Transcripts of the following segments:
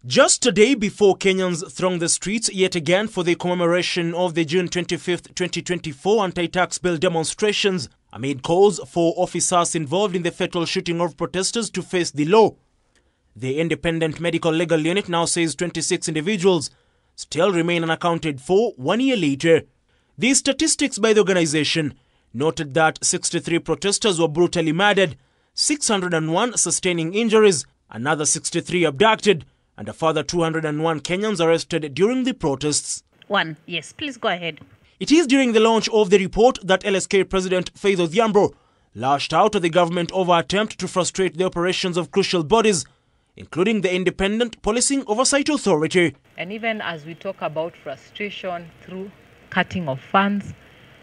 Just a day before Kenyans thronged the streets yet again for the commemoration of the June 25, 2024 anti-tax bill demonstrations, amid calls for officers involved in the fatal shooting of protesters to face the law. The Independent Medico Legal Unit now says 26 individuals still remain unaccounted for 1 year later. The statistics by the organization noted that 63 protesters were brutally murdered, 601 sustaining injuries, another 63 abducted, and a further 201 Kenyans arrested during the protests. Yes, please go ahead. It is during the launch of the report that LSK President Faith Odhiambo lashed out at the government over attempt to frustrate the operations of crucial bodies, including the Independent Policing Oversight Authority. And even as we talk about frustration through cutting of funds,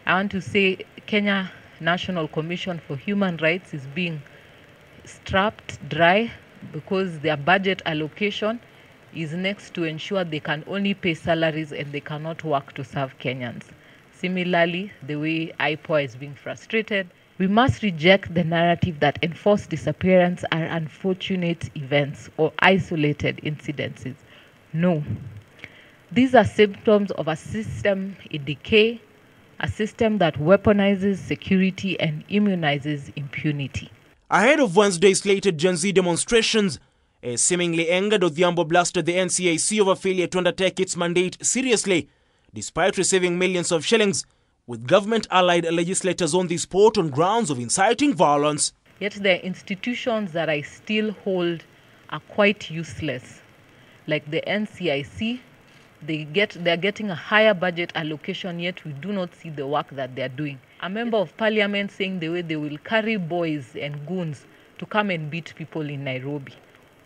I want to say Kenya National Commission for Human Rights is being strapped dry because their budget allocation is next to ensure they can only pay salaries and they cannot work to serve Kenyans. Similarly, the way IPOA is being frustrated, we must reject the narrative that enforced disappearance are unfortunate events or isolated incidences. No. These are symptoms of a system in decay, a system that weaponizes security and immunizes impunity. Ahead of Wednesday's slated Gen Z demonstrations, a seemingly angered Odhiambo blasted the NCIC over failure to undertake its mandate seriously, despite receiving millions of shillings, with government-allied legislators on the spot on grounds of inciting violence. Yet the institutions that I still hold are quite useless. Like the NCIC, they're getting a higher budget allocation, yet we do not see the work that they're doing. A member of parliament saying the way they will carry boys and goons to come and beat people in Nairobi.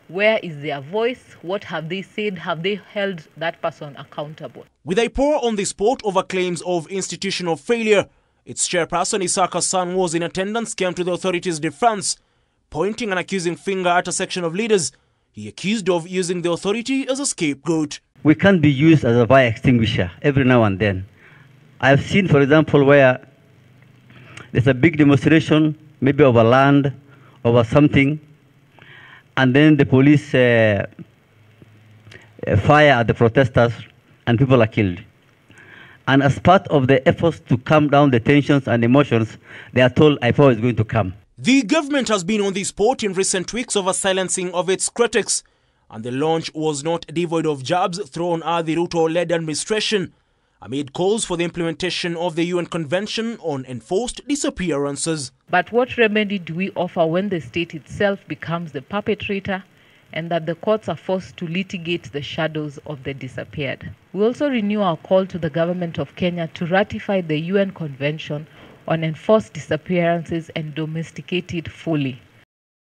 Where is their voice? What have they said? Have they held that person accountable? With IPOA on the spot over claims of institutional failure, its chairperson Isaka San was in attendance, came to the authorities' defense, pointing an accusing finger at a section of leaders he accused of using the authority as a scapegoat. We can't be used as a fire extinguisher every now and then. I've seen, for example, where there's a big demonstration, maybe over land, over something, and then the police fire at the protesters and people are killed. And as part of the efforts to calm down the tensions and emotions, they are told IPOA is going to come. The government has been on the spot in recent weeks over silencing of its critics, and the launch was not devoid of jabs thrown at the Ruto-led administration, amid calls for the implementation of the UN Convention on Enforced Disappearances. But what remedy do we offer when the state itself becomes the perpetrator and that the courts are forced to litigate the shadows of the disappeared? We also renew our call to the government of Kenya to ratify the UN Convention on Enforced Disappearances and domesticate it fully.